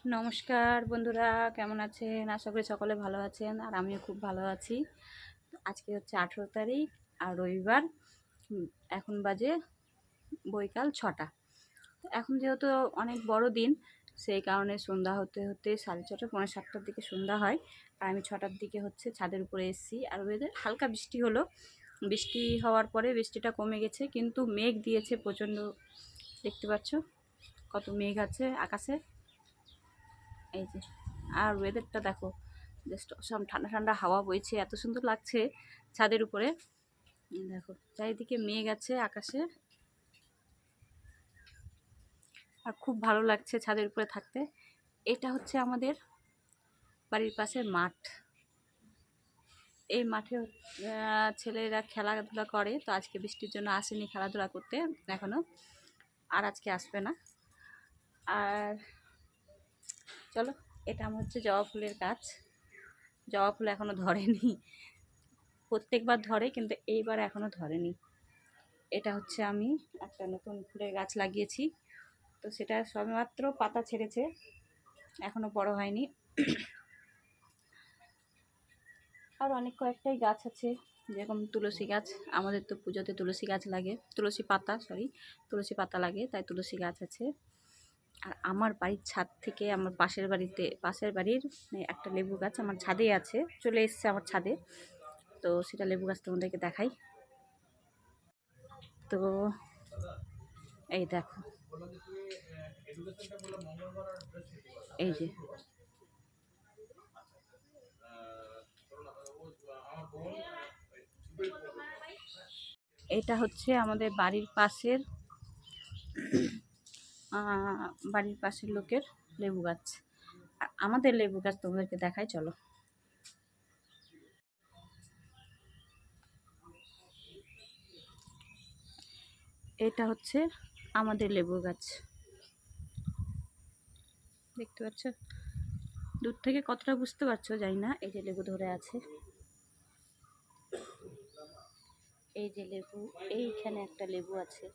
নমস্কার বন্ধুরা, কেমন আছেন? আশা করি সকলে ভালো আছেন আর আমিও খুব ভালো আছি। আজকে হচ্ছে 18 তারিখ আর রবিবার। হুম, এখন বাজে বৈকাল 6টা। এখন যেহেতু অনেক বড় দিন, সেই কারণে সন্ধ্যা হতে হতে 6:30 পৌনে 7টার দিকে সন্ধ্যা হয়। আর আমি 6টার দিকে হচ্ছে ছাদের উপরে এসেছি। আর ওয়েদার হালকা বৃষ্টি হলো। বৃষ্টি হওয়ার পরে বৃষ্টিটা কমে গেছে, কিন্তু মেঘ দিয়েছে প্রচণ্ড। দেখতে পাচ্ছ কত মেঘ আছে আকাশে। এই যে, আর ওয়েদারটা দেখো, জাস্ট সব ঠান্ডা ঠান্ডা হাওয়া বইছে, এত সুন্দর লাগছে ছাদের উপরে। দেখো চারিদিকে মেঘ আছে আকাশে, আর খুব ভালো লাগছে ছাদের উপরে থাকতে। এটা হচ্ছে আমাদের বাড়ির পাশে মাঠ। এই মাঠে ছেলেরা খেলাধুলা করে, তো আজকে বৃষ্টির জন্য আসেনি খেলাধুলা করতে এখনো, আর আজকে আসবে না। আর চলো, এটা আমার হচ্ছে জবা ফুলের গাছ। জবা ফুল এখনো ধরেনি, প্রত্যেকবার ধরে কিন্তু এইবার এখনো ধরেনি। এটা হচ্ছে আমি একটা নতুন ফুলের গাছ লাগিয়েছি, তো সেটা সবেমাত্র পাতা ছেড়েছে, এখনো বড় হয়নি। আর অনেক কয়েকটাই গাছ আছে, যেরকম তুলসী গাছ। আমাদের তো পুজোতে তুলসী গাছ লাগে, তুলসী পাতা লাগে, তাই তুলসী গাছ আছে। আর আমার বাড়ির ছাদ থেকে আমার পাশের বাড়ির একটা লেবু গাছ আমার ছাদে আছে, চলে এসছে আমার ছাদে। তো সেটা লেবু গাছ তোমাদেরকে দেখাই। তো এই দেখো, এই যে এটা হচ্ছে আমাদের বাড়ির পাশের লোকের লেবু গাছ। আর আমাদের লেবু গাছ তোমাদেরকে দেখাই, চলো। এটা হচ্ছে আমাদের লেবু গাছ, দেখতে পাচ্ছ? দূর থেকে কতটা বুঝতে পারছো জানি না। এই যে লেবু ধরে আছে, এই যে লেবু, এইখানে একটা লেবু আছে,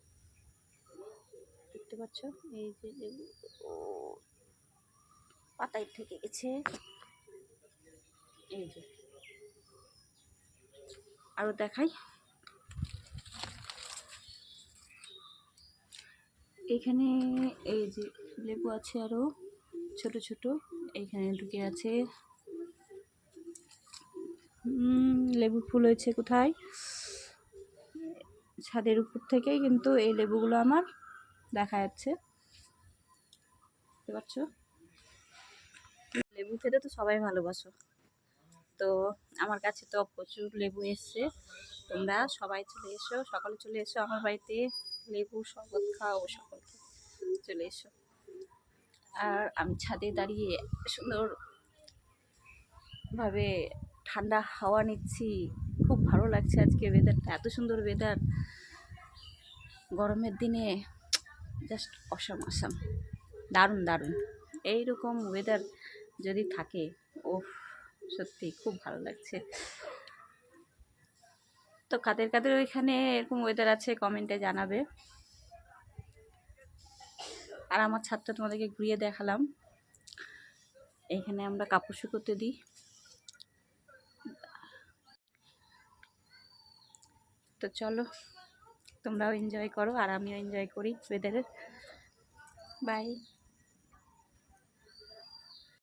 দেখতে পাচ্ছ? এই যে লেবু, ও পাতায় থেকে গেছে। এই যে, আরো দেখাই। এখানে এই যে লেবু আছে আরো ছোট ছোট, এইখানে ঢুকে আছে। লেবু ফুল হয়েছে কোথায়? ছাদের উপর থেকেই কিন্তু এই লেবুগুলো আমার দেখা যাচ্ছে, বুঝতে পারছো? লেবু খেতে তো সবাই ভালোবাসো, তো আমার কাছে তো প্রচুর লেবু এসছে। তোমরা সবাই চলে এসো, সকালে চলে এসো আমার বাড়িতে, লেবু শরবত খাও, সকলকে চলে এসো। আর আমি ছাদে দাঁড়িয়ে সুন্দরভাবে ঠান্ডা হাওয়া নিচ্ছি, খুব ভালো লাগছে আজকে ওয়েদারটা, এত সুন্দর ওয়েদার গরমের দিনে, জাস্ট অসম অসম, দারুণ দারুণ। এইরকম ওয়েদার যদি থাকে, ও সত্যি খুব ভালো লাগছে। তো কাদের কাদের ওইখানে এরকম ওয়েদার আছে কমেন্টে জানাবে। আর আমার ছাদটা তোমাদেরকে ঘুরিয়ে দেখালাম। এইখানে আমরা কাপড় শুকোতে দিই। তো চলো, তোমরাও এনজয় করো আর আমিও এনজয় করি ওয়েদারের। বাই।